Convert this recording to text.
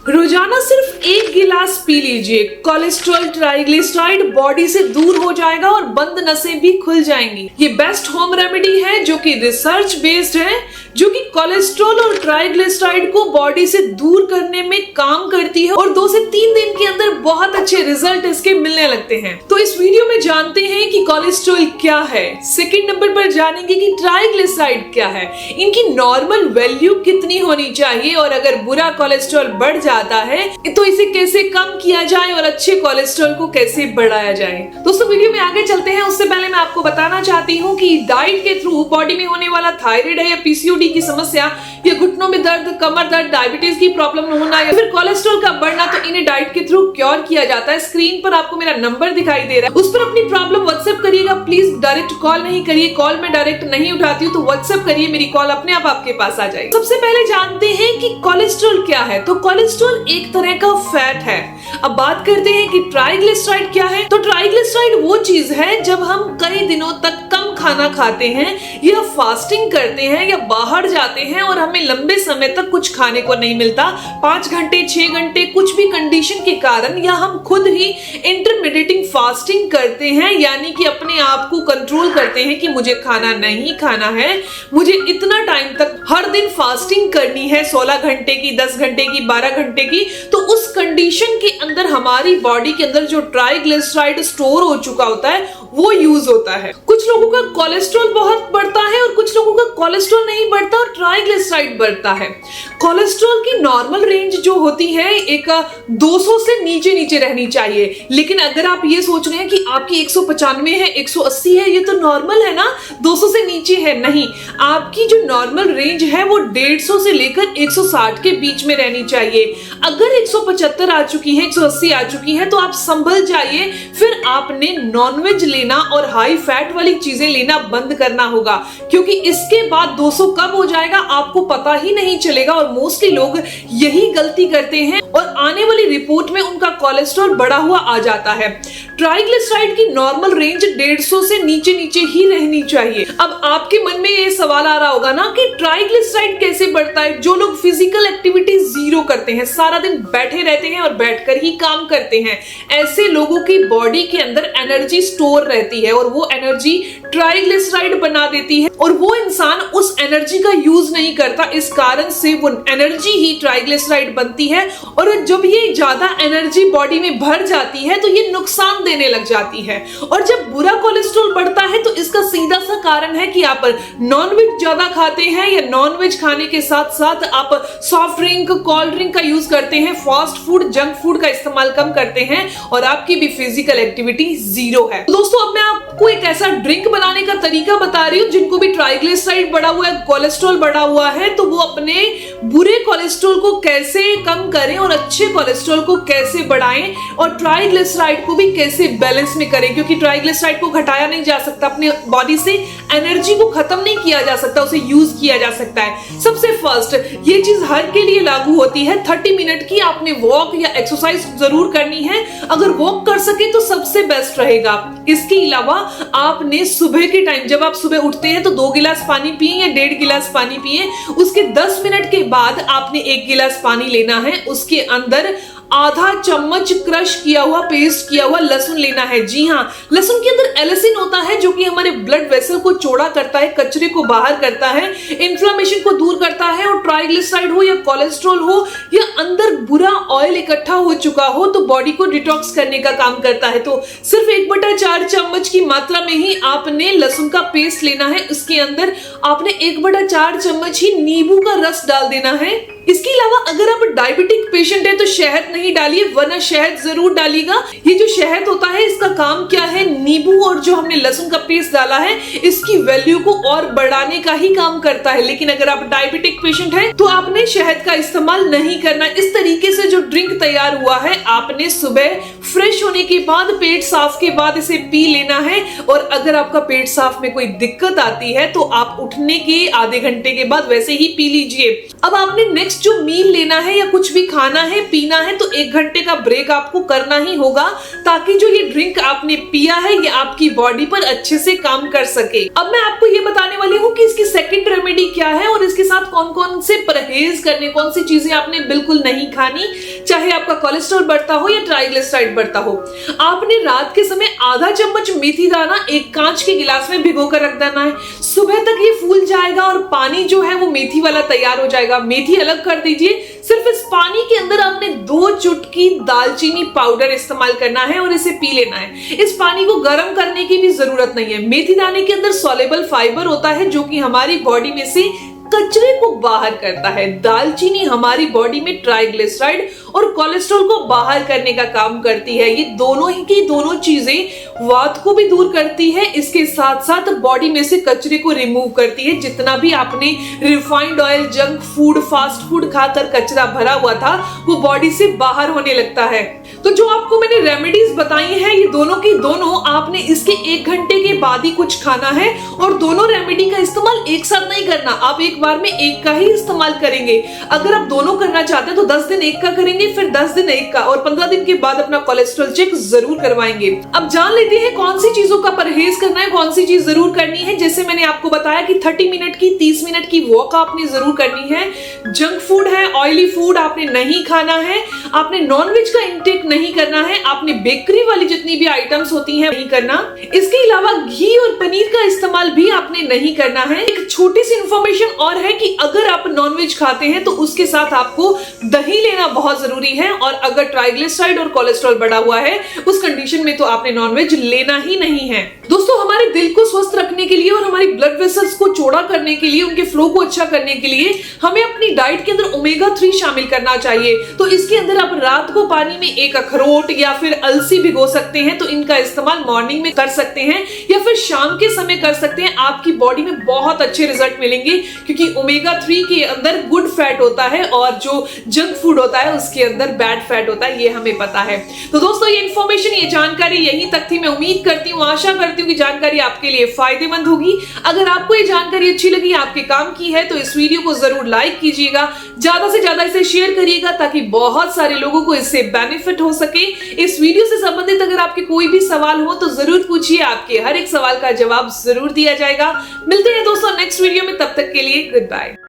रोजाना सिर्फ 1 गिलास पी लीजिए, कोलेस्ट्रॉल ट्राइग्लिसराइड बॉडी से दूर हो जाएगा और बंद नसें भी खुल जाएंगी। ये बेस्ट होम रेमेडी है जो कि रिसर्च बेस्ड है, जो कि कोलेस्ट्रॉल और ट्राइग्लिसराइड को बॉडी से दूर करने में काम करती है और 2 से 3 दिन के अंदर बहुत अच्छे रिजल्ट इसके मिलने लगते हैं। तो इस वीडियो में जानते हैं कि कोलेस्ट्रॉल क्या है, सेकंड नंबर पर जानेंगे कि ट्राइग्लिसराइड क्या है, इनकी नॉर्मल वैल्यू कितनी होनी चाहिए और अगर बुरा कोलेस्ट्रॉल बढ़ जाता है तो इसे कैसे कम किया जाए और अच्छे कोलेस्ट्रॉल को कैसे बढ़ाया जाए। दोस्तों वीडियो में आगे चलते हैं, उससे पहले मैं आपको बताना चाहती हूँ कि डाइट के थ्रू बॉडी में होने वाला थायराइड है या पीसीओडी की समस्या या घुटनों में दर्द, कमर दर्द, डायबिटीज की प्रॉब्लम होना या फिर कोलेस्ट्रॉल का बढ़ना, तो इन्हें डाइट के थ्रू क्योर किया जाता है। स्क्रीन पर आपको मेरा नंबर दिखाई दे रहा है, उस पर अपनी प्रॉब्लम व्हाट्सएप करिएगा। प्लीज डायरेक्ट कॉल नहीं करिए, कॉल में डायरेक्ट नहीं उठाती हूँ तो व्हाट्सएप करिए, मेरी कॉल अपने आप आपके पास आ जाएगी। सबसे पहले जानते हैं कि कोलेस्ट्रॉल क्या है। तो कोलेस्ट्रॉल एक तरह का फैट है। अब बात करते हैं कि ट्राइग्लिसराइड क्या है। तो ट्राइग्लिसराइड वो चीज है जब हम कई दिनों तक कम खाना खाते हैं या फास्टिंग करते हैं या बाहर जाते हैं और हमें लंबे समय तक कुछ खाने को नहीं मिलता, 5 घंटे 6 घंटे कुछ भी कंडीशन के कारण, या हम खुद ही इंटरमिटेंट फास्टिंग करते हैं, यानी कि अपने आप को कंट्रोल करते हैं कि मुझे खाना नहीं खाना है, मुझे इतना टाइम तक हर दिन फास्टिंग करनी है, 16 घंटे की, 10 घंटे की, 12 घंटे की। तो उस कंडीशन के अंदर हमारी बॉडी के अंदर जो ट्राइग्लिसराइड स्टोर हो चुका होता है वो यूज होता है। कुछ लोगों का कोलेस्ट्रॉल बहुत बढ़ता है और कुछ लोगों का कोलेस्ट्रॉल नहीं बढ़ता और ट्राइग्लिसराइड बढ़ता है। कोलेस्ट्रॉल की नॉर्मल रेंज जो होती है एक 200 से नीचे नीचे रहनी चाहिए, लेकिन अगर आप ये सोच रहे हैं कि आपकी 195 है, 180 है, ये तो नॉर्मल है ना, 200 से नीचे है, नहीं, आपकी जो नॉर्मल रेंज है वो 150 से लेकर 160 के बीच में रहनी चाहिए। अगर 175 आ चुकी है, 180 आ चुकी है तो आप संभल जाइए, फिर आपने नॉनवेज लेना और हाई फैट वाली चीजें लेना बंद करना होगा, क्योंकि इसके बाद 200 कब हो जाएगा आपको पता ही नहीं चलेगा और मोस्टली लोग यही गलती करते हैं और आने वाली रिपोर्ट में उनका कोलेस्ट्रॉल बढ़ा हुआ आ जाता है। ट्राइग्लिसराइड की नॉर्मल रेंज 150 से नीचे नीचे ही रहनी चाहिए। अब आपके मन में ये सवाल आ रहा होगा ना कि ट्राइग्लिसराइड कैसे बढ़ता है। जो लोग फिजिकल एक्टिविटी जीरो करते हैं, सारा दिन बैठे रहते हैं और बैठकर ही काम करते हैं, ऐसे लोगों की बॉडी के अंदर एनर्जी स्टोर रहती है और वो एनर्जी ट्राइग्लिसराइड बना देती है और वो इंसान उस एनर्जी का यूज नहीं करता, इस कारण से वो एनर्जी ही ट्राइग्लिसराइड बनती है और जब ये ज्यादा एनर्जी बॉडी में भर जाती है तो ये नुकसान देने लग जाती है। और जब बुरा कोलेस्ट्रॉल बढ़ता है तो इसका सीधा सा कारण है कि आप नॉनवेज ज्यादा खाते हैं या नॉनवेज खाने के साथ साथ आप सॉफ्ट ड्रिंक, कोल्ड ड्रिंक का यूज करते हैं, फास्ट फूड, जंक फूड का इस्तेमाल कम करते हैं और आपकी भी फिजिकल एक्टिविटी जीरो है। दोस्तों अब मैं आपको एक ऐसा ड्रिंक बनाने का तरीका बता रही हूँ जिनको भी ट्राइग्लिसराइड बढ़ा हुआ है, कोलेस्ट्रॉल बढ़ा हुआ है, तो वो अपने बुरे कोलेस्ट्रॉल को कैसे कम करें और अच्छे कोलेस्ट्रॉल को कैसे बढ़ाएं और ट्राइग्लिसराइड को भी कैसे बैलेंस में करें, क्योंकि ट्राइग्लिसराइड को घटाया नहीं जा सकता, अपने बॉडी से एनर्जी को खत्म नहीं किया जा सकता, उसे यूज किया जा सकता है। सबसे फर्स्ट ये चीज हर के लिए लागू होती है, 30 मिनट की आपने वॉक या एक्सरसाइज जरूर करनी है। अगर वॉक कर सके तो सबसे बेस्ट रहेगा। इसके अलावा आपने सुबह के टाइम जब आप सुबह उठते हैं तो 2 गिलास पानी पिए या 1.5 गिलास पानी पिए, उसके 10 मिनट के बाद आपने 1 गिलास पानी लेना है, उसके अंदर आधा चम्मच क्रश किया हुआ, पेस्ट किया हुआ लहसुन लेना है। जी हाँ, लहसुन के अंदर एलिसिन होता है जो कि हमारे ब्लड वेसल को चौड़ा करता है, कचरे को बाहर करता है, इन्फ्लेमेशन को दूर करता है और ट्राइग्लिसराइड हो या कोलेस्ट्रॉल हो या अंदर बुरा ऑयल इकट्ठा हो चुका हो तो बॉडी को डिटॉक्स करने का काम करता है। तो सिर्फ 1/4 चम्मच की मात्रा में ही आपने लहसुन का पेस्ट लेना है, उसके अंदर आपने 1/4 चम्मच ही नींबू का रस डाल देना है। इसके अलावा अगर आप डायबिटिक पेशेंट है तो शहद नहीं डालिए, वरना शहद जरूर डालिएगा। ये जो शहद होता है इसका काम क्या है, नींबू और जो हमने लहसुन का पेस्ट डाला है इसकी वैल्यू को और बढ़ाने का ही काम करता है। लेकिन अगर आप डायबिटिक पेशेंट है तो आपने शहद का इस्तेमाल नहीं करना। इस तरीके से जो ड्रिंक तैयार हुआ है आपने सुबह फ्रेश होने के बाद, पेट साफ के बाद इसे पी लेना है। और अगर आपका पेट साफ में कोई दिक्कत आती है तो आप उठने के आधे घंटे के बाद वैसे ही पी लीजिए। अब आपने नेक्स्ट नेक्स्ट जो मील लेना है या कुछ भी खाना है पीना है तो 1 घंटे का ब्रेक आपको करना ही होगा, ताकि जो ये ड्रिंक आपने पिया है ये आपकी बॉडी पर अच्छे से काम कर सके। अब मैं आपको ये बताने वाली हूँ कि इसकी सेकंड रेमेडी क्या है और इसके साथ कौन कौन से परहेज करने, कौन सी चीजें आपने बिल्कुल नहीं खानी, चाहे आपका कोलेस्ट्रॉल बढ़ता हो या ट्राइग्लिसराइड बढ़ता हो। आपने रात के समय आधा चम्मच मेथी दाना एक कांच के गिलास में भिगो कर रख देना है। सुबह तक ये फूल जाएगा और पानी जो है वो मेथी वाला तैयार हो जाएगा। मेथी अलग कर दीजिए। सिर्फ इस पानी के अंदर आपने 2 चुटकी दालचीनी पाउडर इस्तेमाल करना है और इसे पी लेना है। इस पानी को गर्म करने की भी जरूरत नहीं है। मेथी दाने के अंदर सॉल्युबल फाइबर होता है जो कि हमारी बॉडी में से कचरे को बाहर करता है। दालचीनी हमारी बॉडी में ट्राइग्लिसराइड और कोलेस्ट्रॉल को बाहर करने का काम करती है। ये दोनों ही की दोनों चीजें वात को भी दूर करती है, इसके साथ साथ बॉडी में से कचरे को रिमूव करती है। जितना भी आपने refined oil, junk food, fast food खाकर कचरा भरा हुआ था वो बॉडी से बाहर होने लगता है। तो जो आपको मैंने रेमेडीज बताई हैं ये दोनों की दोनों आपने इसके 1 घंटे के बाद ही कुछ खाना है और दोनों रेमेडी का इस्तेमाल एक साथ नहीं करना। आप एक बार में एक का ही इस्तेमाल करेंगे। अगर आप दोनों करना चाहते हैं तो 10 दिन एक का करेंगे, फिर 10 दिन एक का और 15 दिन के बाद अपना कोलेस्ट्रॉल चेक जरूर करवाएंगे। अब जान लेते हैं कौन सी चीजों का परहेज करना है, कौन सी चीज जरूर करनी है। जैसे मैंने आपको बताया कि 30 मिनट की 30 मिनट की वॉक आपने जरूर करनी है। जंक फूड है, ऑयली फूड आपने नहीं खाना है। आपने नॉनवेज का इंटेक नहीं करना है। आपने बेकरी वाली जितनी भी आइटम्स होती हैं नहीं करना। इसके अलावा घी और पनीर का इस्तेमाल भी आपने नहीं करना है। एक छोटी सी इंफॉर्मेशन और है कि अगर आप नॉनवेज खाते हैं तो उसके साथ आपको दही लेना बहुत जरूरी है और अगर ट्राइग्लिसराइड और कोलेस्ट्रॉल बढ़ा हुआ है उस कंडीशन में तो आपने नॉनवेज लेना ही नहीं है। दोस्तों हमारे दिल को स्वस्थ रखने के लिए और हमारी ब्लड वेसल्स को चौड़ा करने के लिए, उनके फ्लो को अच्छा करने के लिए हमें अपनी डाइट के अंदर ओमेगा 3 शामिल करना चाहिए। तो इसके अंदर आप रात को पानी में एक अखरोट या फिर अलसी भिगो सकते हैं, तो इनका इस्तेमाल मॉर्निंग में कर सकते हैं या फिर शाम के समय कर सकते हैं। आपकी बॉडी में बहुत अच्छे रिजल्ट मिलेंगे क्योंकि ओमेगा 3 के अंदर गुड फैट होता है और जो जंक फूड होता है उसके अंदर बैड फैट होता है, ये हमें पता है। तो दोस्तों ये इन्फॉर्मेशन, ये जानकारी यहीं तक थी। मैं उम्मीद करती हूँ, आशा करती हूँ कि जानकारी आपके लिए फायदेमंद होगी। अगर आपको ये जानकारी अच्छी लगी, आपके काम की है, तो इस वीडियो को जरूर लाइक कीजिएगा, ज्यादा से ज्यादा इसे शेयर करिएगा ताकि बहुत सारे लोगों को इससे बेनिफिट हो सके। इस वीडियो से संबंधित अगर आपके कोई भी सवाल हो तो जरूर पूछिए, आपके हर एक सवाल का जवाब जरूर दिया जाएगा। मिलते हैं दोस्तों नेक्स्ट वीडियो में, तब तक के लिए गुड बाय।